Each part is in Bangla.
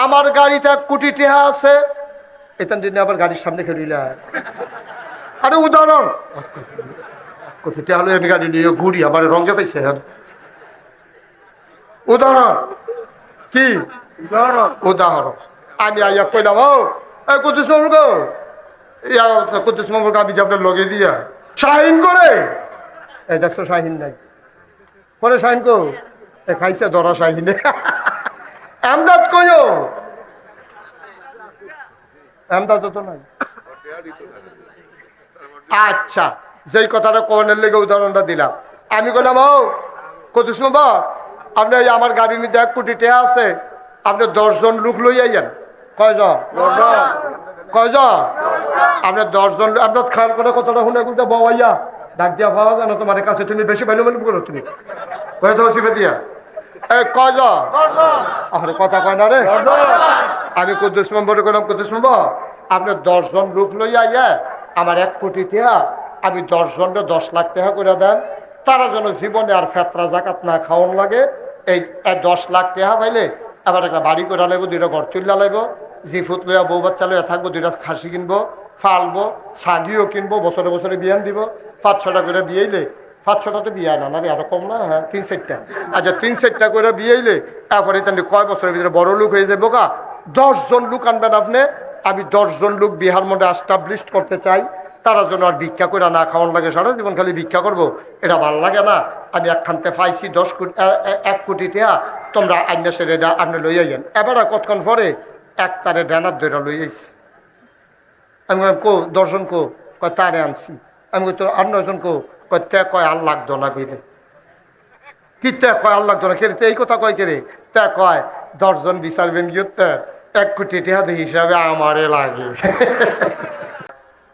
আমার গাড়িতে 1 কোটি টাকা আছে, এখান দিনে আবার গাড়ির সামনে খেলিলা। আরে উদাহরণ, 1 কোটি টাকা হলে আমি গাড়ি নিয়ে ঘুরি, আমার রঙে পাইছে। উদাহরণ কি? উদাহরণ আমি আইয়া কইলাম, ও কুদ্দুস মামুর গো, কুদ্দুস মামুর আমি যে আপনার লগে দিয়া শাহিন করে, এই দেখছো শাহিন নাই, পরে শাহিন কো খাইছে ধরা শাহিনে। আমদাদ কইও, আমদাদ তো নাই। আচ্ছা, যেই কথাটা কোনের লেগে উদাহরণটা দিলাম, আমি বললাম, ও কুদ্দুস মামা, আপনি আমার গাড়ির মধ্যে 1 কোটি টাকা আছে, আপনি 10 জন লোক লই আইয়েন। কয়জন? কয়জন? আপনি 10 জন। আপনার খেয়াল করে কতটা শুনে কিন্তু বাবাইয়া ডাক দিয়া পাওয়া যায় না তোমার কাছে, তুমি বেশি ভালো মনে করো, তুমি চিপে দিয়া কয়জন? আরে কথা কয় না রে। আমি কুদ্দুস মেম্বরে করলাম, কুদ্দুস মেম্বর আপনি 10 জন লোক লই আইয়া আমার 1 কোটি টাকা, আমি 10 জনকে 10 লাখ টাকা করে দেন, তারা যেন জীবনে আর ফেতরা জাকাত না খাওয়ান লাগে। এই 10 লাখ টাকা পাইলে আবার একটা বাড়ি করে লাগবো, 2টা ঘর তুললা লাগবো, জি ফুট লইয়া বউ বাচ্চা লইয়া থাকবো, 2টা খাসি কিনবো, ফালবো, ছাগিও কিনবো, বছরে বছরে বিয়ান দিব, 5-6টা করে বিয়েইলে, 5-6টা তো বিয়ে না, না আরো কম না, হ্যাঁ 3-4টা। আচ্ছা 3-4টা করে বিয়েইলে তারপরে কয় বছরের ভিতরে বড় লোক হয়ে যাবো গা। 10 জন লোক আনবেন আপনি, আমি 10 জন লোক বিহার মধ্যে এস্টাবলিশ করতে চাই, তারা যেন আর ভিক্ষা করে না খাওয়ান লাগে, সারা জীবন খালি ভিক্ষা করবো, এটা ভাল লাগে না। আমি একখানতে পাইছি 1 কোটি টাকা, তোমরা আইনা সেরে আপনি লই আইয়েন। এবার কতক্ষণ পরে একটারে ড্যানার ধরে লই আইছি। আমি কো 10 জন কো, কয় তারে আনছি। আমি কই তোর আর 9 জন কো, কয় তে কয় আর লাগতো না বিলে। কি তে কয় আর লাগতো না, কে এই কথা কয় কে রে? তে কয় 10 জন বিচারবেন গিয়ে 1 কোটি টাকা হিসাবে আমারে লাগে।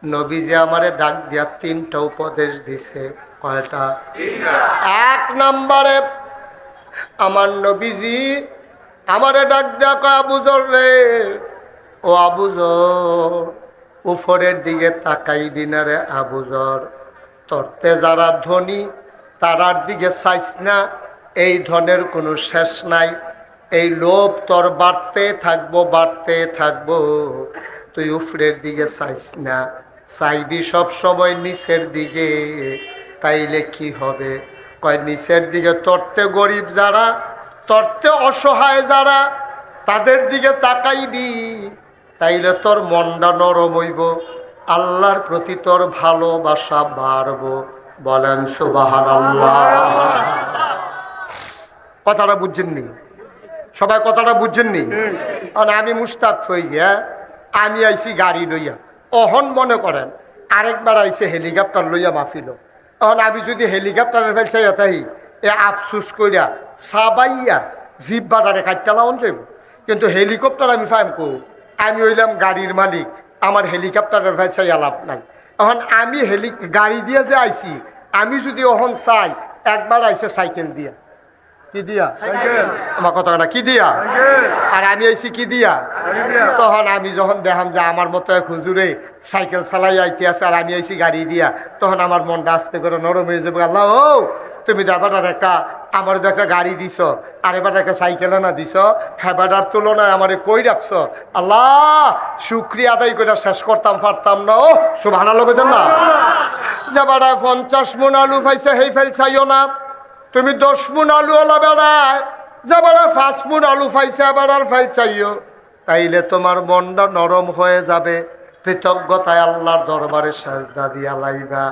নবীজি আমারে ডাক দিয়া 3টা উপদেশ দিছে। কয়টা? 1 নম্বরে আমার নবীজি আমারে ডাক দিয়া কয়, আবুজর রে, ও আবুজর, উপরের দিকে তাকাইবি না রে আবুজর, তরতে যারা ধনী তারার দিকে চাইস না, এই ধনের কোনো শেষ নাই, এই লোভ তোর বাড়তে থাকবো বাড়তে থাকবো, তুই উপরের দিকে চাইস না, চাইবি সব সময় নিচের দিকে। তাইলে কি হবে? কয় নিচের দিকে তরতে গরিব যারা, তরতে অসহায় যারা, তাদের দিকে তাকাইবি, তাইলে তোর মনটা নরম হইব, আল্লাহর প্রতি তোর ভালোবাসা বাড়বো। বলেন সুবহানাল্লাহ। কথাটা বুঝছেননি? সবাই কথাটা বুঝছেননি? আমি মুস্তাক ফৈজি, আমি আইছি গাড়ি লইয়া, অহন মনে করেন আরেকবার আইছে হেলিকপ্টার লইয়া মাহফিল। এখন আমি যদি হেলিকপ্টারের ফেলছাইয়া তাই এ আফসুস কইরা সাবাইয়া জিপ বাটারে কাটতে লাউন যাইব, কিন্তু হেলিকপ্টার আমি ফাইম কো, আমি হইলাম গাড়ির মালিক, আমার হেলিকপ্টারের ফেলছাইয়া লাভ নাই। এখন আমি গাড়ি দিয়ে যে আইছি, আমি যদি অহন চাই, একবার আইছে সাইকেল দিয়া, কি দিয়া? আমার কথা না, কি দিয়া? আর আমি আইছি কি দিয়া? তখন আমি যখন দেখাম যে আমার মতো এক হুজুরে সাইকেল চালাই আইতে আছে আর আমি আইছি গাড়ি দিয়া, তখন আমার মনটা আস্তে করে নরম হয়ে যাবে। আল্লাহ, ও তুমি এবার একটা আমার তো একটা গাড়ি দিছ, আর এবার একটা সাইকেল না দিছ, হেবাটার তুলনায় আমারে কই রাখছ, আল্লাহ শুকরিয়া আদায় করে শেষ করতাম পারতাম না। ও সুবহানাল্লাহ কইতেন না? যে বেড়ায় 50 মণ আলু পাইছে, হেই ফেল চাইও না, তুমি 10 মণ আলু ওলা বেড়ায়, যে বেড়ায় 5 মণ আলু পাইছে এবার আর ফাইল চাইও, তাইলে তোমার মনটা নরম হয়ে যাবে, কৃতজ্ঞতায় আল্লাহর দরবারে সাজদা দিয়া লাইবা।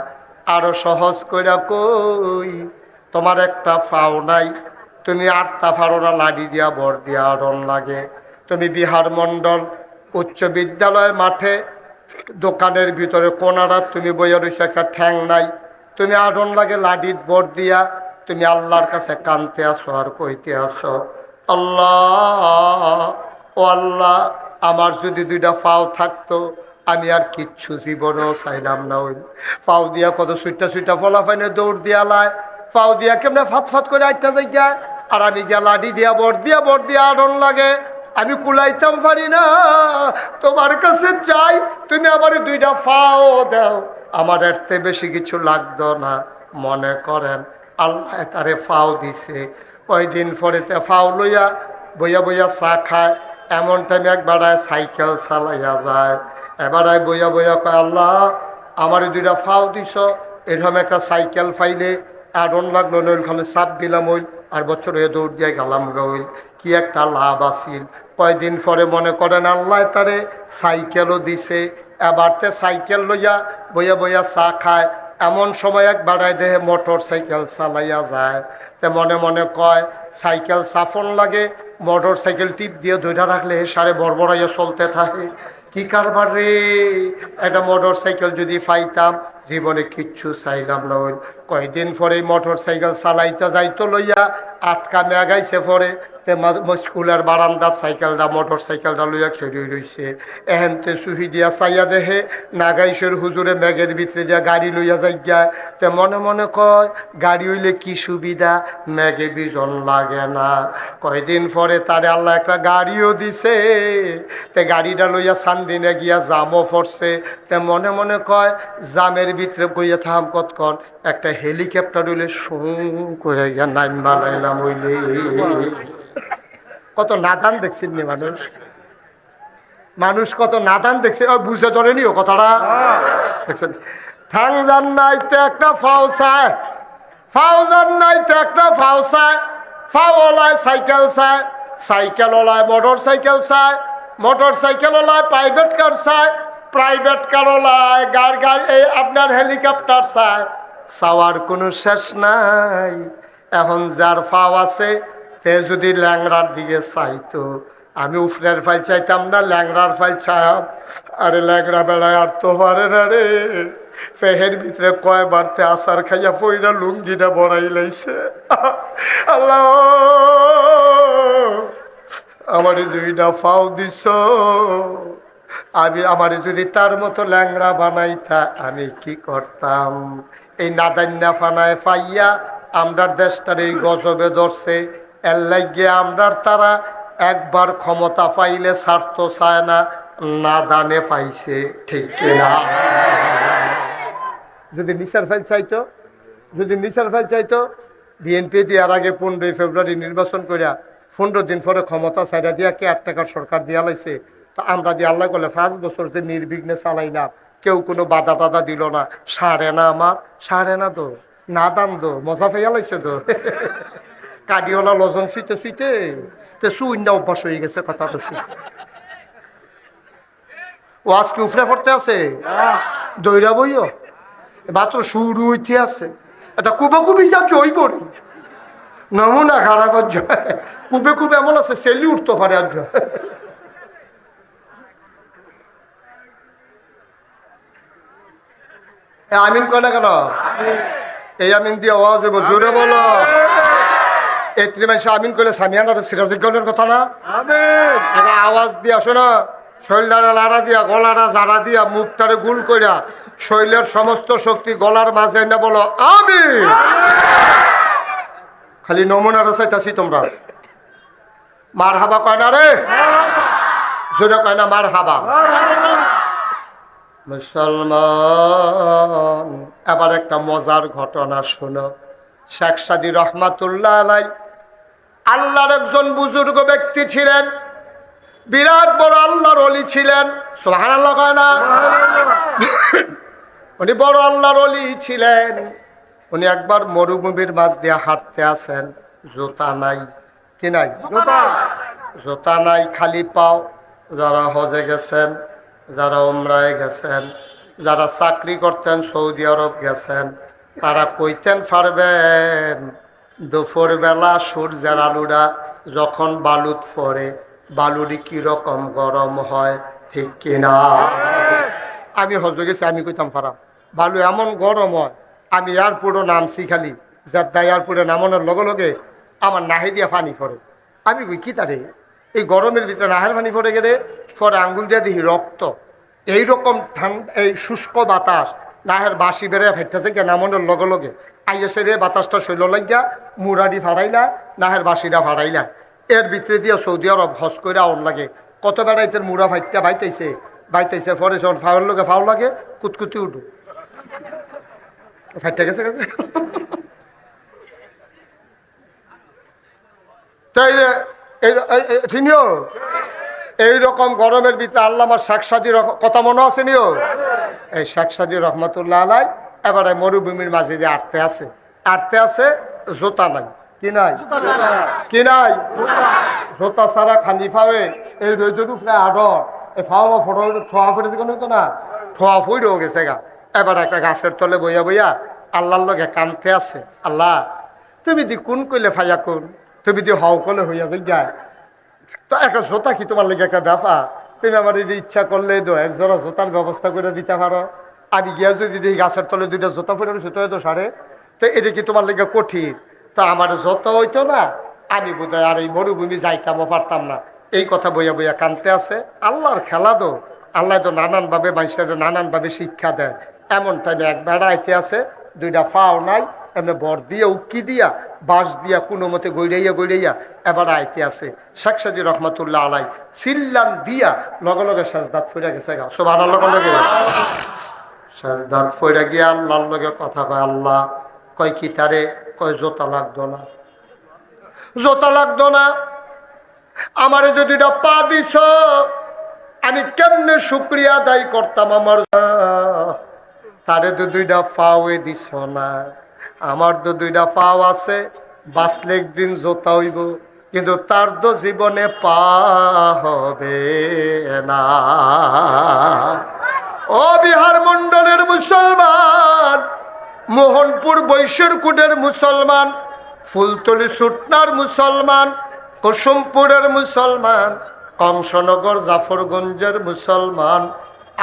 আরো সহজ কইরা কই, তোমার একটা ফাও নাই, তুমি 8টা ফারো না, লাডি দিয়া ভর দিয়া আড়ন লাগে। তুমি বিহার মন্ডল উচ্চ বিদ্যালয় মাঠে দোকানের ভিতরে কোনারা তুমি বইয়া রয়েছো, একটা ঠ্যাং নাই, তুমি আড়ন লাগে লাডির ভর দিয়া, তুমি আল্লাহর কাছে কানতে আসো আর কইতে আসো, আল্লাহ, ও আল্লাহ, আমার যদি 2টা ফাও থাকতো আমি আর কিচ্ছু জীবনেও চাইলাম না। ওই ফাও দিয়া কত সুইটা ফলা ফাইনে দৌড় দিয়া লাই, ফাও দিয়া কেমনে ফাত করে আটটা জায়গায়, আর আমি গিয়া লাডি দিয়া বর দিয়া আড়ন লাগে, আমি কুলাইতাম পারি না। তোমার কাছে চাই তুমি আমার 2টা ফাও দাও, আমার এর থেকে বেশি কিছু লাগতো না। মনে করেন আল্লাহ তারে ফাও দিছে, ওই দিন পরেতে ফাও লইয়া বইয়া বইয়া চা খায়, এমন টাইমে এক বেড়ায় সাইকেল চালাইয়া যায়, এবারে বইয়া বইয়া কয় আল্লাহ আমার দুইটা ফাও দিছ, এরকম একটা সাইকেল পাইলে আড়ন লাগলো নইল খালি চাপ দিলাম ওই আর বছর হয়ে দৌড় দিয়ে গেলাম গইল, কি একটা লাভ আসিল। কয়দিন পরে মনে করেন আল্লাহ তারে সাইকেলও দিছে, এবার তে সাইকেল লইয়া বইয়া বইয়া চা খায়। এমন সময় এক বেড়ায় দেহে মোটর সাইকেল চালাইয়া যায়, তে মনে মনে কয় সাইকেল সাফন লাগে, মোটর সাইকেল টিপ দিয়ে ধরে রাখলে সারে বড়বড়াইয়া চলতে থাকে। কি কারবার রে, একটা মোটর সাইকেল যদি পাইতাম, জীবনে কিচ্ছু চাইলাম না। ওই কয়দিন পরে মোটর সাইকেল চালাইতে যাইতো লইয়া আটকা মেগাইছে পরে স্কুলের বারান্দার সাইকেলটা মোটর সাইকেলটা লইয়া খেয়ে রইছে। এহেনতে চুহি দিয়া চাইয়া দেহে নাগাইশের হুজুরে মেঘের ভিতরে দিয়া গাড়ি লইয়া যাই যায়। তে মনে মনে কয় গাড়ি হইলে কি সুবিধা, মেঘে বিজন লাগে না। কয়দিন পরে তারে আল্লাহ একটা গাড়িও দিছে, তে গাড়িটা লইয়া সান্দিনে গিয়া জামও পড়ছে। তে মনে মনে কয় জামের ভিতরে বইয়া থাম কতক্ষণ, একটা হেলিকপ্টার হইলে সুম করে গিয়া নাইম বানাইলাম হইলে। কত নাদান দেখছেন নি মানুষ, মানুষ কত নাদান দেখছে, বুঝে ধরেনি ও কথাটা দেখছেন। ঠাংজান নাইতে একটা ফাও চায়, ফাওজান নাইতে একটা ফাও চায়, ফাও ওলায় সাইকেল চায়, সাইকেল ওলায় মোটর সাইকেল চায়, মোটর সাইকেল ওলায় প্রাইভেট কার চায়, প্রাইভেট কার ওলায় গাড়ি এই আপনার হেলিকপ্টার চায়। চাওয়ার কোনো শেষ নাই। এখন যার ফাও আছে তে যদি ল্যাংড়ার দিকে চাইতো, আমি উফরের ফাইল চাইতাম না, ল্যাংড়ার ফাইল চাইব। আরে ল্যাংড়া বেড়ায় আর তো পারে না রে, ফেহের ভিতরে কয় বারতে আসার খাইয়া ফইরা লুঙ্গিটা বড়াই লাইছে। আল্লাহ আমারে দুইটা ফাও দিছ, আমি আমারে যদি তার মতো ল্যাংড়া বানাইতা আমি কি করতাম। এই নাদান্না ফানায় পাইয়া আমরার দেশটার এই গজবে ধরছে। এর লাগিয়ে আমরার তারা একবার ক্ষমতা পাইলে স্বার্থ চায় না, নাদানে পাইছে, ঠিক কিনা? যদি নিসার ফাইল চাইতো, যদি নিসার ফাইল চাইতো, বিএনপি দেওয়ার আগে 15 ফেব্রুয়ারি নির্বাচন করিয়া 15 দিন পরে ক্ষমতা ছাইরা দিয়া কে 8 টাকার সরকার দিয়া লাইছে। তা আমরা দিয়ে আল্লাহ করলে 5 বছর যে নির্বিঘ্নে চালাইলাম, কেউ কোনো বাধা টাধা দিল না। সারে না আমার, সারে না তো, না দাম তো মজা পেয়ে লাইছে তো। কাডিওলা লজন শুইতে শুইতে তো সুইন্ডা অভ্যাস হয়ে গেছে। কথা তো শুন, ও আজকে উফরে পড়তে আছে, দৈরা বইও মাত্র শুরু হইতে আছে। এটা কুবে কুবি যা চই পড়ি নমুনা খারাপ কুবে কুবে এমন আছে সেলি উঠতে পারে। আর আমিন কয় না কেন? এই আমিন দিয়ে আওয়াজ হইব, জোরে বলো। এত্রি মানুষ আমিন করলে সামিয়ানার সিরাজের কথা না, একটা আওয়াজ দিয়া শোনো। শৈলটারে লাড়া দিয়া, গলাটা জারা দিয়া, মুখটারে গুল কইরা, শৈলের সমস্ত শক্তি গলার মাঝে না বলো আমিন। খালি নমুনাটা চাইতাছি তোমরা। মার হাবা কয় না রে, জোরে কয় না মার হাবা। মুসলমান, এবার একটা মজার ঘটনা শোনো। শেখ সাদী রহমাতুল্লাহ আলাই আল্লাহর একজন বুজুর্গ ব্যক্তি ছিলেন, বিরাট বড় আল্লাহর ওলি ছিলেন। সুবহানাল্লাহ কয় না? উনি বড় আল্লাহর ওলি ছিলেন। উনি একবার মরুভূমির মাঝ দিয়ে হাঁটতে আছেন, জুতা নাই। কি নাই? জুতা নাই, খালি পাও। যারা হজে গেছেন, যারা উমরায় গেছেন, যারা চাকরি করতেন সৌদি আরব গেছেন, তারা কইতেন পারবেন দুপুর বেলা সূর্যের আলুরা যখন বালুত পড়ে, বালুরি কিরকম গরম হয়, ঠিক কিনা? আমি হজে গেছি, আমি কইতাম পারাম বালু এমন গরম হয়। আমি এয়ারপোর্টও নামছি, খালি যাদ্দা এয়ারপোর্টে নামানোর লগে লগে আমার নাহে দিয়া পানি পড়ে। আমি কই কি তারে, এই গরমের ভিতরে নাহের পানি পড়ে গেলে পরে আঙ্গুল দিয়ে দেখি রক্ত। এইরকম ঠান্ডা, এই শুষ্ক বাতাস নাহের বাসি বেড়ে ফেটতেছে গিয়ে নামানোর লগে লগে আইয়া সেরে বাতাসটা শৈল লাগিয়া মুরাডি ফাড়াইলা, নাহের বাসিটা ফাড়াইলা। এর ভিতরে দিয়ে সৌদি আরব হজ করে আউন লাগে। কত বেড়াইতের মুড়া ফাইটটা বাইতেছে বাইতেছে, পরে যখন ফাউল লোকে ফাউল লাগে কুতকুতি উঠু ফাইটটা গেছে গেছে। তাই এইরকম গরমের ভিতরে আল্লামা শেখ সাদির কথা মনে আছে নিও? এই শেখ সাদি রহমতুল্লাহ আলাই এবারে মরুভূমির মাঝে দিয়ে আটতে আছে জোতা নাই। কি নাই? কি নাই? জোতা ছাড়া খালি ফাওয়ে এই রোদের উপরে আডর এই ফাওয়া ফটো ছোঁয়া ফেটে দিকে নইতো না, ছোঁয়া ফুইরেও গেছে গা। এবার একটা গাছের তলে বইয়া বইয়া আল্লাহর লগে কানতে আছে, আল্লাহ তুমি দি কোন কইলে ফাইয়া কোন, তুমি দি হও কলে হইয়া যায় তো একটা জোতা কি তোমার লেগে একটা ব্যাপার, তুমি আমার যদি ইচ্ছা করলে তো এক জোড়া জোতার ব্যবস্থা করে দিতে পারো। আমি গিয়া যদি দেখি গাছের তলে দুইটা জোতা ফেলে সেটা হয়তো সারে, তো এটা কি তোমার লেগে কঠিন? তা আমার জোতা হইতো না, আমি বোধ হয় আর এই মরুভূমি যাইতামও পারতাম না। এই কথা বইয়া বইয়া কানতে আছে। আল্লাহর খেলা তো, আল্লাহ তো নানানভাবে মানুষের নানানভাবে শিক্ষা দেয়। এমন টাইমে এক বেড়া আইতে আছে, দুইটা ফাও নাই, এমনি বর দিয়া উকি দিয়া বাঁশ দিয়া কোনো মতে গইড়াইয়া এবার আইতে আছে। শেখ সাদি রহমতুল্লাহ আলাই সিল্লান দিয়া লগে লগে সাজদাত ফইরা গেছে গা। সুবহানাল্লাহ লগে সাজদাত ফইরা গিয়া আল্লাহর লগে কথা কয়। আল্লাহ কয় কি তারে? কয় জোতা লাগতো না, জোতা লাগতো না। আমারে যদি পা দিছ আমি কেমনে শুকরিয়া আদায় করতাম? আমার তারে তো দুইটা পাওয়ে দিছ না, আমার তো দুইটা পাও আছে, বাঁচলে একদিন জোতা হইব, কিন্তু তার তো জীবনে পা হবে না। ও বিহার মন্ডলের মুসলমান, মোহনপুর বৈশ্বরকুটের মুসলমান, ফুলতলি সুটনার মুসলমান, কুসুমপুরের মুসলমান, কংসনগর জাফরগঞ্জের মুসলমান,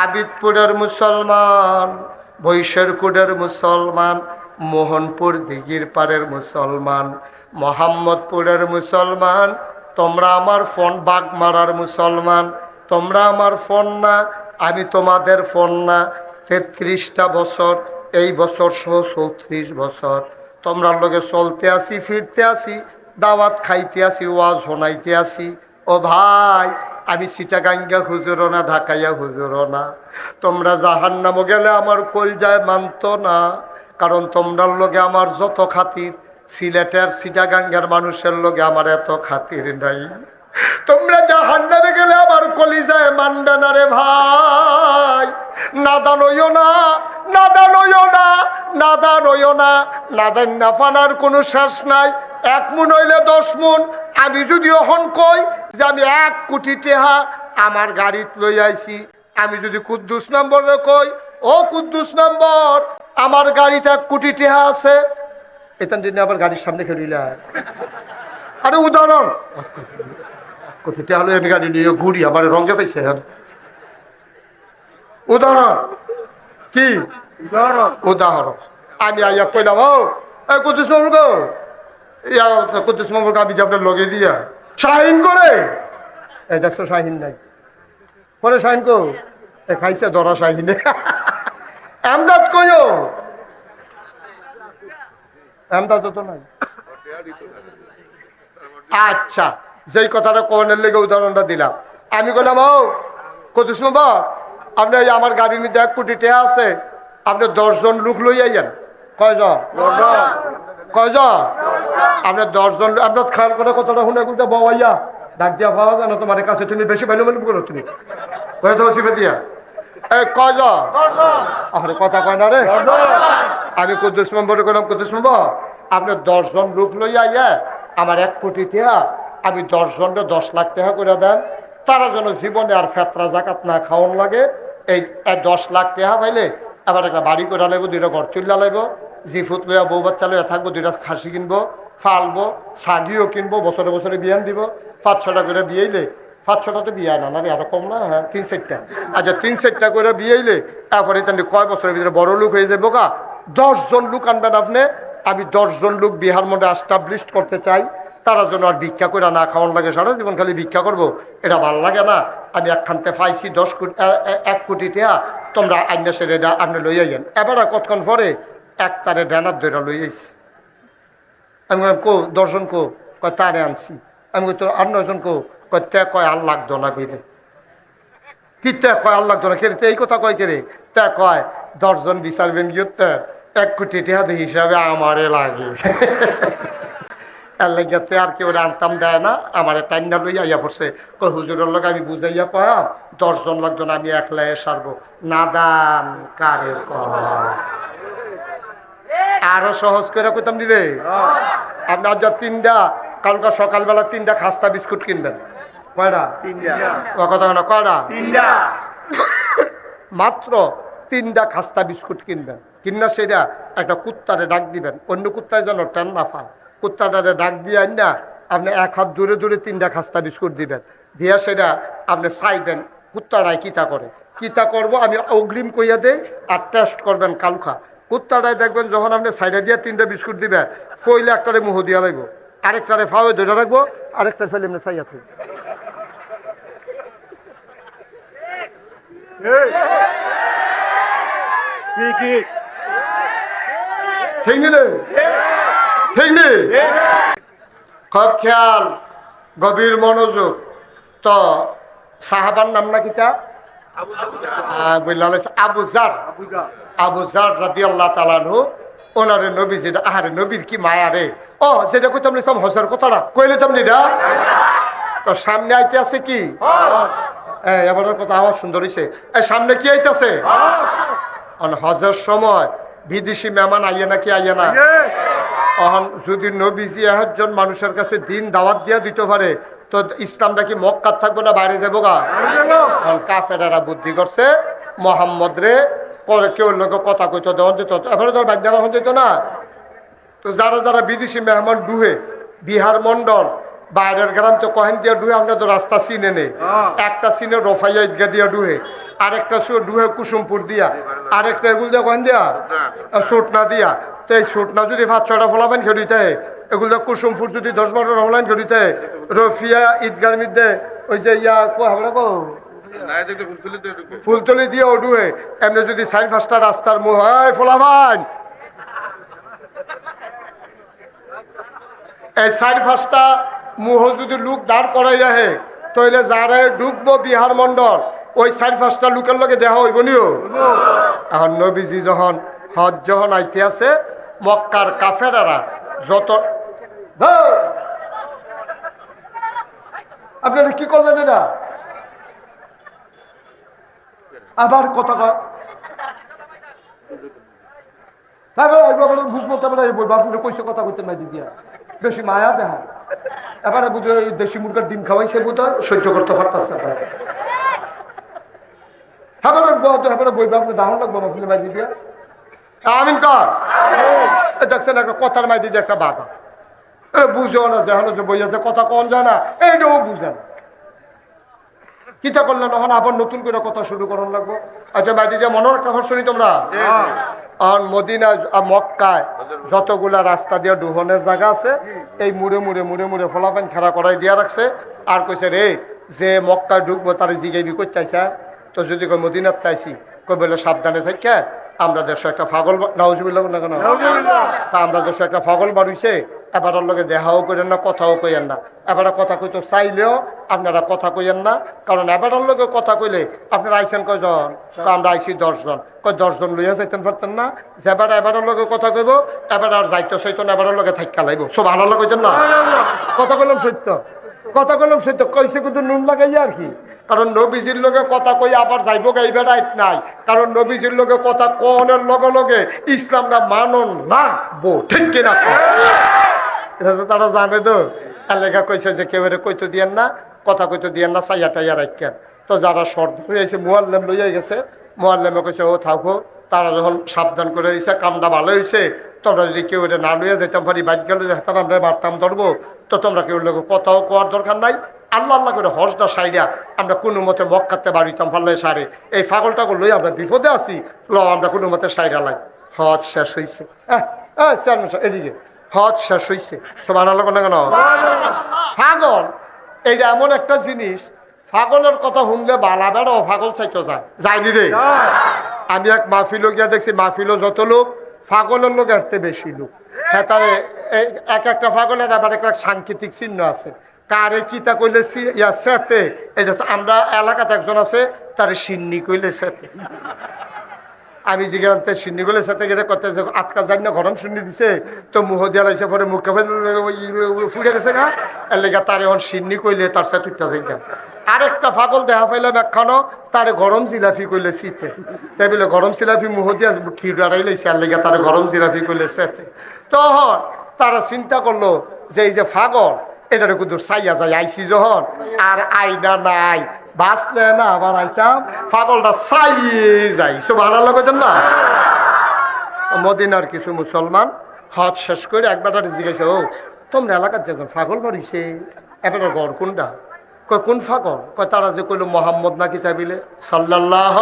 আবিদপুরের মুসলমান, বৈশ্বরকুটের মুসলমান, মোহনপুর দিঘির পাড়ের মুসলমান, মোহাম্মদপুরের মুসলমান, তোমরা আমার ফোন বাগমারার মুসলমান, তোমরা আমার ফোন না, আমি তোমাদের ফোন না। 33টা বছর, এই বছর সহ 34 বছর তোমরা লগে চলতে আসি, ফিরতে আসি, দাওয়াত খাইতে আসি, ওয়াজ শোনাইতে আসি। ও ভাই, আমি চিটাগাঙ্গা হুজুরও না, ঢাকাইয়া হুজুরও না। তোমরা জাহান্নামে গেলে আমার কলজায় মানতো না, কারণ তোমরার লগে আমার যত খাতির, সিলেটের চিটাগাঙ্গার মানুষের লগে আমার এত খাতির নাই। তোমরা জাহান্নামে গেলে আমার কলিজায় মানবে না রে ভাই। নাদান হইও না, নাদান হইও না, নাদান হইও না। নাদান না ফানার কোনো শেষ নাই। 1 মুন হইলে 10 মুন। আমি যদি অহন কই যে আমি 1 কোটি টাকা আমার গাড়িত লই আইছি, আমি যদি কুদ্দুস মেম্বরে কই, ও কুদ্দুস মেম্বর আমার গাড়িতে 1 কোটি টাকা আছে, এখান দিনে আবার গাড়ির সামনে খেলিলা। আরে উদাহরণ, কোটি টাকা হলে আমি গাড়ি নিয়ে ঘুরি, আমার রঙে পাইছে। উদাহরণ কি? উদাহরণ আমি আইয়া কইলাম, ও কুদ্দুস মেম্বর গো, কুদ্দুস মেম্বর আমি যে আপনার লগে দিয়া শাহিন করে, এই দেখছো শাহিন নাই, পরে শাহিন কো খাইছে ধরা শাহিনে। আমদাদ কইও, আমদাদ তো নাই। আচ্ছা, যেই কথাটা কোনের লেগে উদাহরণটা দিলাম, আমি বললাম, ও কুদ্দুস মেম্বর আপনি আমার গাড়ি নিতে 1 কোটি টাকা আছে, আপনি 10 জন লোক লই আইয়েন। কয়জন? কয়জন? আপনার 10 জন। আপনার খেয়াল করে কতটা শুনে কিন্তু বাবাইয়া ডাক দিয়া পাওয়া যায় না তোমার কাছে, তুমি বেশি ভ্যালু ভ্যালু করো, তুমি চিপে দিয়া। এই কয়জন? আরে কথা কয় না রে। আমি কুদ্দুস মেম্বরে করলাম, কুদ্দুস মেম্বর আপনি 10 জন লোক লই আইয়া আমার 1 কোটি টাকা, আমি 10 জনকে 10 লাখ টাকা করে দেন, তারা যেন জীবনে আর ফেতরা জাকাত না খাওয়ান লাগে। এই 10 লাখ টাকা পাইলে আবার একটা বাড়ি করে লাগবো, 2টা ঘর তুললা লাগবো, জিফুত লইয়া বউ বাচ্চা লইয়া থাকবো, 2টা খাসি কিনবো, ফালবো, ছাগিও কিনবো, বছরে বছরে বিয়ান দিব। 5-6টা করে বিয়েইলে, 5-6টা তো বিয়ে না, না আরো কম না, হ্যাঁ 3-4টা। আচ্ছা 3-4টা করে বিয়েইলে তারপরে কয় বছরের ভিতরে বড় লোক হয়ে যাবো গা। 10 জন লোক আনবেন আপনি, আমি 10 জন লোক বিহার মধ্যে এস্টাবলিশ করতে চাই, তারা যেন আর ভিক্ষা করে না খাওয়ান লাগে, সারা জীবন খালি ভিক্ষা করবো, এটা ভাল লাগে না। আমি একখানতে পাইছি 1 কোটি টাকা, তোমরা আইনা সেরে আপনি লই আইয়েন। এবার কতক্ষণ পরে এক তারে ড্যানার ধরে লই আইছি। আমি কো 10 জন কো? কয় তারে আনছি। আমি কই তোর 8-9 জন কো? কয় তে কয় আর লাগতো না বিলে। কি তে কয় আর লাগতো না? কে এই কথা কয় কে রে? তে কয় 10 জন বিচারবেন গিয়ে 1 কোটি টাকা হিসাবে আমারে লাগে। এর লাগাতে আর কেউ আনতাম দেয় না, আমার টাইনা লইয়া আইয়া পড়ছে। কই হুজুরের লোক আমি বুঝাইয়া কয়াম 10 জন লাগতো না, আমি একলাই সারবো। নাদান কারে আরো সহজ করে কইতাম নি রে। আপনি আজ 3টা, কালকা সকালবেলা 3টা খাস্তা বিস্কুট কিনবেন। কয়টা? 3টা। কথা না, কয়টা? 3টা। মাত্র 3টা খাস্তা বিস্কুট কিনবেন, কিনা সেটা একটা কুত্তারে ডাক দিবেন, অন্য কুত্তায় যেন টেন না পায়। কুত্তাটারে ডাক দিয়ে না আপনি 1 হাত দূরে দূরে 3টা খাস্তা বিস্কুট দিবেন, দিয়া সেটা আপনি চাইবেন কুত্তারায় কিতা করে। কিতা করবো আমি অগ্রিম কইয়া দেই, আর টেস্ট করবেন কালকা। কুত্তাটায় দেখবেন যখন আপনি সাইডে দিয়ে 3টা বিস্কুট দিবেন, ফইলে একটারে মুহ দিয়া লাগবো, আরেকটারে ফাওয়ে ধরে রাখবো, আরেকটা ফেলে এমনি চাইয়া থাকবো। ঠিক নেই? খুব খেয়াল, গভীর মনোযোগ। তো সাহাবার নাম না কিতা? আবু জার। আবু জার রাদিয়াল্লাহু তাআলা আনহু, ওনারে নবীজি, আরে নবীর কি মায়া রে। ও যেটা কইতাম নিতাম হজের কথাটা কইলে তামনি না। তো সামনে আইতে আছে কি? এবার কথা আওয়াজ সুন্দর হইছে। সামনে কি আইতাছে? হজের সময় বিদেশি মেহমান আইয়ে নাকি আইয়ে না? যদি নবীজি একজন মানুষের কাছে দিন দাওয়াত দিয়া দিতে পারে, তো ইসলামটা কি মক্কার থাকবো না বাইরে যাবো গা? কাফেরেরা বুদ্ধি করছে মোহাম্মদ রে পরে কেউ লোক কথা কইতো দেওয়া যেত, এবারে তো বাদ দেওয়া যেত না। তো যারা যারা বিদেশি মেহমান ডুহে, বিহার মন্ডল, বাইরের গ্রাম তো কহেন দিয়া ডুহে, আমরা তো রাস্তা চিনে নেই। একটা চিনে রফাইয়া ঈদগা দিয়া ডুহে, আরেকটা ডুহে কুসুমপুর দিয়া, আরেকটা এগুলো দিয়া কহেন দিয়া সোটনা দিয়া। তো এই সোটনা যদি 5-6টা ফলাফান খেলিতে, এগুলো কুসুমপুর যদি 10-12টা ফলাফান খেলিতে, রফিয়া ঈদগার মধ্যে ওই যে ইয়া আমরা কো ফুলতলি দিয়ে ওডুহে, এমনি যদি 4-5টা রাস্তার মুহ হয় ফলাফান, এই 4-5টা মুহ যদি লোক দাঁড় করাই রাখে, তাহলে যারা ঢুকবো বিহার মন্ডল, ওই 4-5টা লোকের লগে দেখা হইব নিও। এখন নবীজি যখন হজ যখন আইতে আছে, মক্কার কাফেরারা যত, আপনারা কি করলেন এটা? আবার কথা বুঝবো, তারপরে কইসে কথা বলতে নাই দিদিয়া, বেশি মায়া দেখা। এবারে বুঝো দেশি মুরগার ডিম খাওয়াইছে, বুঝো সহ্য করতে পারতেছে। আমিন কর। দেখছেন একটা কথার মাই দিদি একটা বাধা, বুঝেও না যে বই আছে, কথা কন যায় না, এইটাও বুঝে না। কিতা করলেন এখন আবার নতুন করে কথা শুরু করার লাগবো। আচ্ছা মাই দিদি মনে রাখতে পারছি তোমরা? মদিনা মক্কায় যতগুলা রাস্তা দিয়ে ডুহনের জায়গা আছে, এই মুড়ে মুড়ে মুড়ে মুড়ে ফলাফান খেলা করাই দিয়া রাখছে। আর কইছে রে যে মক্কায় ঢুকবো তার জিগাইবি করতে চাইছে, তো যদি কই মদিনার চাইছি, কই বলে সাবধানে থাকে, আমরা দেশে একটা পাগল, নাউজুবিল্লাহ না কেন, তা আমরা দেশে একটা পাগল বাড়িছে, এবারের লগে দেখাও করেন না, কথাও কইেন না। এবারে কথা কইতো চাইলেও আপনারা কথা কইেন না, কারণ এবারের লগে কথা কইলে আপনারা আইসেন কয়জন? আমরা আইসি 10 জন। কই 10 জন লইয়া যাইতেন পারতেন না? যেবার এবারের লগে কথা কইব, এবার আর যাইতো সইতো না, এবারের লগে থাইকা লাইব। সুবহানাল্লাহ কইতেন না? কথা কইলাম সত্য, কথা কইলাম সত্য, কইছে কিন্তু নুন লাগাইয়া আর কি। কারণ নবীজির লগে কথা কই আবার যাইব গাইবে রাইত নাই, কারণ নবীজির লগে কথা কোনের লগে লগে ইসলামটা মানন লাগবো, ঠিক কিনা? এটা তো তারা জানে। তো লেখা কইছে যে কেউ কইতো দিয়েন না, কথা কইতো দিয়েন না, চাইয়া টাইয়া রাখেন। তো যারা শর্ট হয়ে গেছে, মোয়াল্লেম লইয়া গেছে, মোয়াল্লেমে কইছে ও থাকো, তারা যখন সাবধান করে দিয়েছে, কামটা ভালো হয়েছে, তোমরা যদি কেউ এটা না লইয়া যেতাম পারি, বাইক গেলে যেতাম আমরা মারতাম ধরবো, তো তোমরা কেউ লোক কথাও কোয়ার দরকার নাই। আল্লাহ আল্লাহ করে হজটা সাইডা আমরা কোনো মতে মক্কাতে বাড়িতাম পারলে সারে, এই পাগলটাকে লই আমরা বিপদে আছি, আমরা কোনো মতে সাইডা লাগে। হজ শেষ হয়েছে, এদিকে হজ শেষ হয়েছে, সুবহানাল্লাহ না কেন? পাগল এইটা এমন একটা জিনিস, পাগলের কথা শুনলে বালা বেড়া পাগল চাইতে যায়, যায়নি রে। আমি এক মাহফিলও গিয়া দেখছি, মাহফিলও যত লোক, পাগলের লোক এরতে বেশি লোক। হ্যাঁ, তারে এক একটা পাগলের আবার একটা সাংকেতিক চিহ্ন আছে। কারে কিতা কইলে ইয়া সেতে, এটা আমরা এলাকাতে একজন আছে, তারে সিন্নি কইলে সেতে। আমি জিজ্ঞাসা সিন্নি গুলো সাথে গেলে কত আজকাল জানি না গরম শুনি দিছে তো মুহ দিয়া লাগছে পরে মুখে ফুটে গেছে গা এর লেগে তার এখন সিন্নি কইলে তার সাথে উঠতে থেকে আরেকটা ফাগল দেখা পাইলাম একখানো তার গরম জিলাফি কইলে শীতে তাই বলে গরম জিলাফি মুহ দিয়া ঠি দাঁড়াই লাইছে আর লেগে তার গরম জিলাফি কইলে সেতে তখন তারা চিন্তা করলো যে এই যে ফাগল এটার কিন্তু চাইয়া যায় আইসি যখন আর আইনা নাই বাস নেয় না আবার আইতাম পাগলটা চাইয়ে যাই সব ভালো লাগতেন না। মদিনার কিছু মুসলমান হজ শেষ করে একবার জিজ্ঞেস ও তোমরা এলাকার যখন ফাগল বাড়িছে এবার গড় কোনটা কয় কোন ফাগল কয় তারা যে কইল মোহাম্মদ নাকি তাই বিলে সাল্লাল্লাহ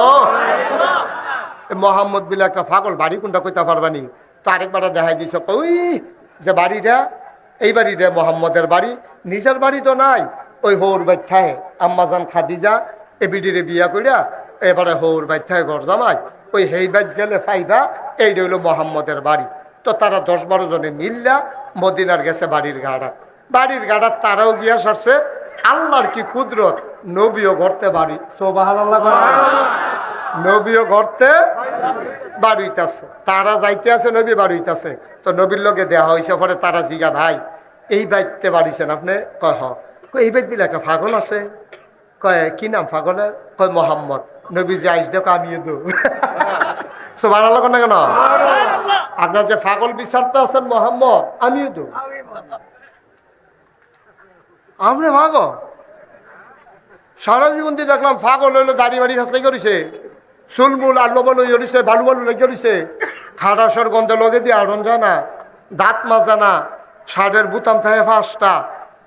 মোহাম্মদ বিলে একটা ফাগল বাড়ি কোনটা কইতে পারবানি তো আরেকবার দেখাই দিছে ওই যে বাড়িটা এই বাড়িটা মোহাম্মদের বাড়ি নিজের বাড়ি তো নাই ওই হৌর বাইথায় আম্মাজান খাদিজা এ বিডিরে বিয়া কইরা এবারে হৌর বাইথায় ঘর জামাই ওই হেই বাইত গেলে ফাইদা এইটা হইলো মোহাম্মদের বাড়ি তো তারা 10-12 জনে মিললা মদিনার গেছে বাড়ির গাড়ার তারাও গিয়া সরছে আল্লাহর কি কুদরত নবীও গড়তে বাড়ি সুবহানাল্লাহ নবীও গড়তে বাড়িতেছে তারা যাইতে আছে নবী বাড়িতেছে তো নবীর লোকে দেওয়া হয়েছে পরে তারা জিগা ভাই এই বাইতে বাড়িছেন আপনি কয় হ এই বাইত দিলে একটা ফাগল আছে কয় কি নাম ফাগলের কয় মোহাম্মদ নবী যে আইস দেখো আমিও দো সুবহানাল্লাহ না কেন আপনার যে ফাগল বিচারতে আছেন মোহাম্মদ আমিও দো আপনি ভাগো সারা জীবন দিয়ে দেখলাম ফাগল হইলো দাড়ি বাড়ি হাসতে করেছে চুলমুল আল্লবালু জ্বলিছে বালুবালু জ্বলিছে খাটাসর গন্ধে লগে দিয়ে আড়ন জানা দাঁত মাজানা শার্টের বুতাম থাকে 5টা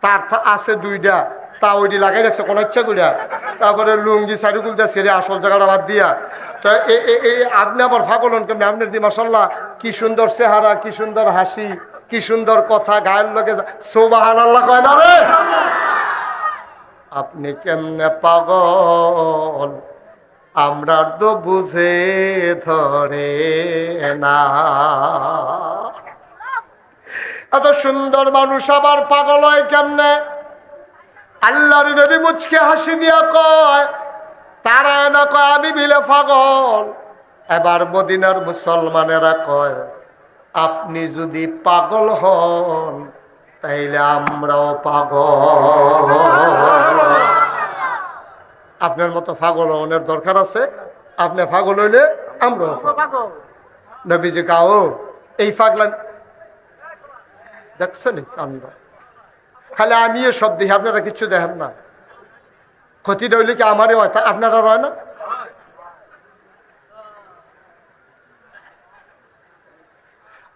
তার আছে 2টা তা ওইটি লাগাই রাখছে কোনো ইচ্ছা করিয়া তারপরে লুঙ্গি সাইডুকুল দিয়ে সেরে আসল জায়গাটা বাদ দিয়া তো আপনি আবার ফাগল হন কেমনি আপনার দি মাসাল্লাহ কি সুন্দর চেহারা কি সুন্দর হাসি কি সুন্দর কথা গায়ের লগে সুবহানাল্লাহ কয় না রে আপনি কেমনে পাগল আমরা তো বুঝে ধরে না এত সুন্দর মানুষ আবার পাগল হয় কেমনে আল্লাহর নবী মুচকে হাসি দিয়া কয় তারা না কয় আমি বিলে পাগল এবার মদিনার মুসলমানেরা কয় আপনি যদি পাগল হন তাইলে আমরাও পাগল আপনার মতো পাগল হওয়ার দরকার আছে আপনি পাগল হইলে আমরাও পাগল নবীজি কাও এই পাগলাম দেখছেন কাণ্ড খালি আমিও সব দেখি আপনারা কিচ্ছু দেখেন না ক্ষতিটা হইলে কি আমারই হয় তা আপনারা হয় না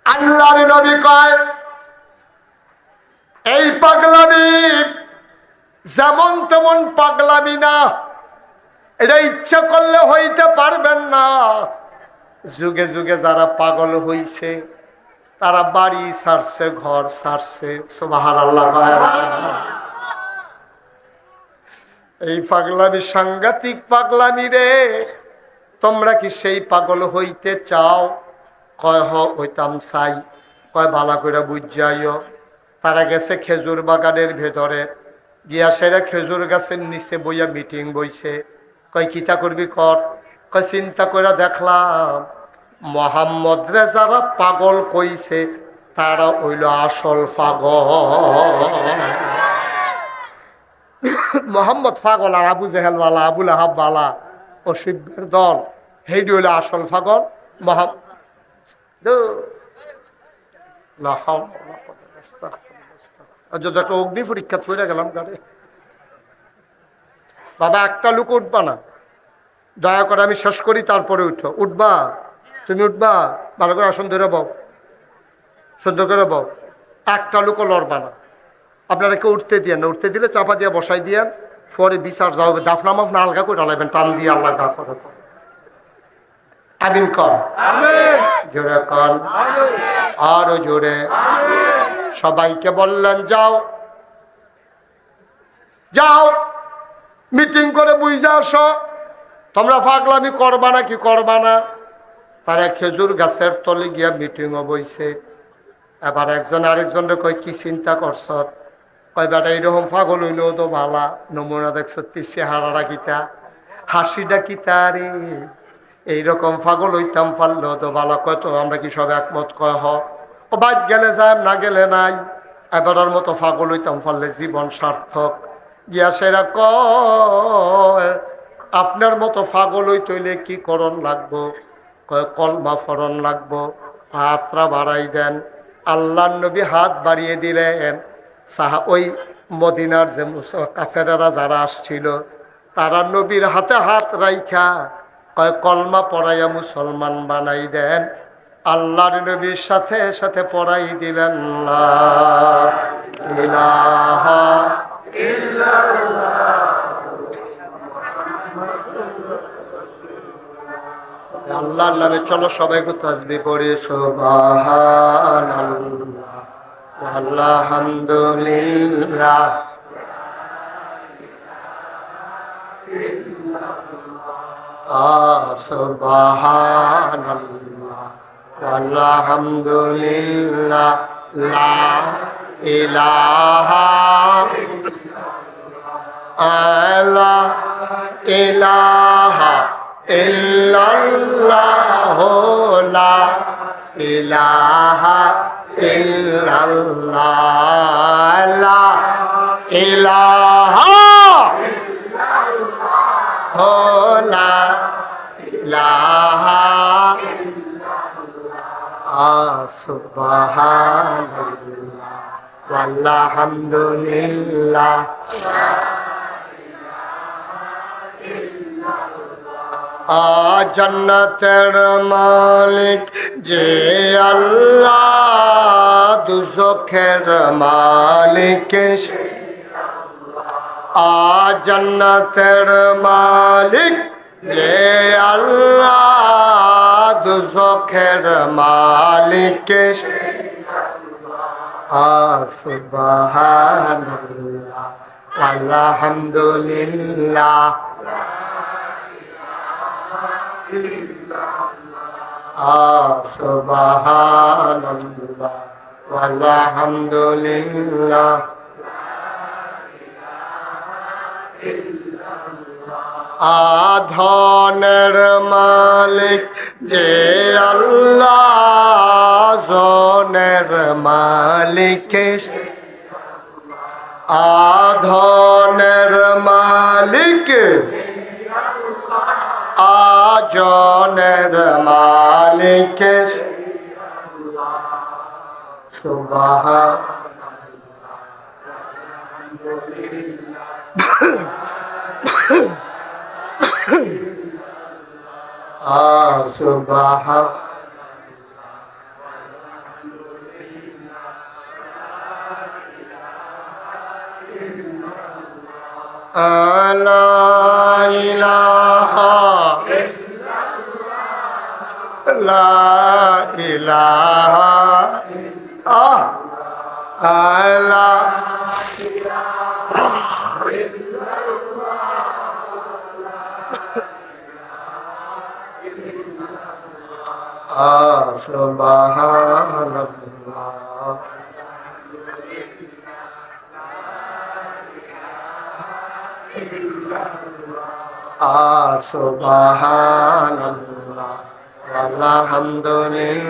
আল্লাহর নবী কয় এই পাগলামি যেমন তেমন পাগলামি না এটা ইচ্ছা করলে হইতে পারবেন না যুগে যুগে যারা পাগল হইছে তারা বাড়ি ছাড়ছে ঘর ছাড়ছে সুবহানাল্লাহ এই পাগলামি সাংঘাতিক পাগলামি রে তোমরা কি সেই পাগল হইতে চাও কয় হইতাম চাই কয় বালা করে বুঝাইও তারা গেছে খেজুর বাগানের ভেতরে গিয়া সেরা খেজুর গাছের নিচে বইয়া মিটিং বইছে কয় কিতা করবি কর কয় চিন্তা করে দেখলাম মোহাম্মদ রে যারা পাগল কইছে তারা হইল আসল পাগল মোহাম্মদ পাগল আর আবু জেহেল বালা আবুল আহাব বালা ও শিবের দল হেইটি হইল আসল পাগল যদি একটা অগ্নি পরীক্ষা চলে গেলাম গাড়ি বাবা একটা লোক উঠবা না দয়া করে আমি শেষ করি তারপরে উঠবা তুমি উঠবা ভালো করে আসন ধরে বউ সুন্দর করে বউ একটা লোকও লড়বা না আপনারা কেউ উঠতে দিয়ে না উঠতে দিলে চাপা দিয়ে বসাই দিয়েন পরে বিচার যাও দাফনা মাফনা আলগা করে ডালাইবেন টান দিয়ে আল্লাহ যা করে আমিন কর জোরে কর আরো জোরে সবাইকে বললেন যাও যাও মিটিং করে বুঝে আসো তোমরা পাগলামি করবা না কি করবা না তারা খেজুর গাছের তলে গিয়া মিটিংও বইছে এবার একজন আরেকজনের কয় কি চিন্তা করছ কয় বেটা এইরকম পাগল হইলেও তো ভালা নমুনা দেখছ চেহারাটা কিতা হাসিটা কিতা রে এইরকম পাগল হইতাম পারলো তো ভালো কয় তো আমরা কি সব একমত কয় হ ও বাইক গেলে যায় না গেলে নাই এবারের মতো পাগল হইতাম পারলে জীবন সার্থক গিয়া সেরা কয় আপনার মতো পাগল হইতইলে কি করণ লাগবো কয় কলমা ফরণ লাগবো হাতরা বাড়াই দেন আল্লাহ নবী হাত বাড়িয়ে দিলেন ওই মদিনার যে কাফেরেরা যারা আসছিল তারা নবীর হাতে হাত রাইখা কয় কলমা পড়াইয়া মুসলমান বানাই দেন আল্লাহর নবীর সাথে সাথে পড়াই দিলেন লা ইলাহা ইল্লাল্লাহ। আল্লাহর নামে চলো সবাই তাসবিহ পড়ি সুবহানাল্লাহ আলহামদুলিল্লাহ সুবহানাল্লাহ আলহামদুলিল্লাহ লা ইলাহা ইল্লাল্লাহ ইল্লাল্লাহ লা ইলাহা ইল্লাল্লাহ লা ইলাহা লা ইলাহা সুবহানাল্লাহ আলহামদুলিল্লাহ জান্নাতের মালিক যে আল্লাহ দুজখের মালিক জান্নাতের মালিক যে আল্লাহ দুজখের মালিক সুবহানাল্লাহ আলহামদুলিল্লাহ সুবহানাল্লাহ আলহামদুলিল্লাহ ধনের মালিক যে আল্লাহ জনের মালিক ধনের মালিক জনের মালিক সুবহান লা ইলাহা লা ইলাহা সুবহানাল্লাহ সুবহানাল্লাহ আলহামদুলিল্লাহ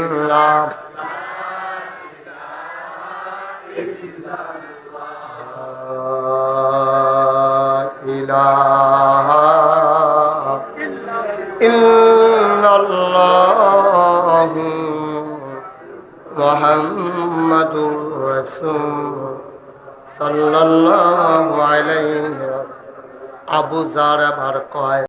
ইলাহা ইল্লাল্লাহ মুহাম্মাদুর রাসূল সাল্লাল্লাহু আলাইহি আবু যার আবার কয়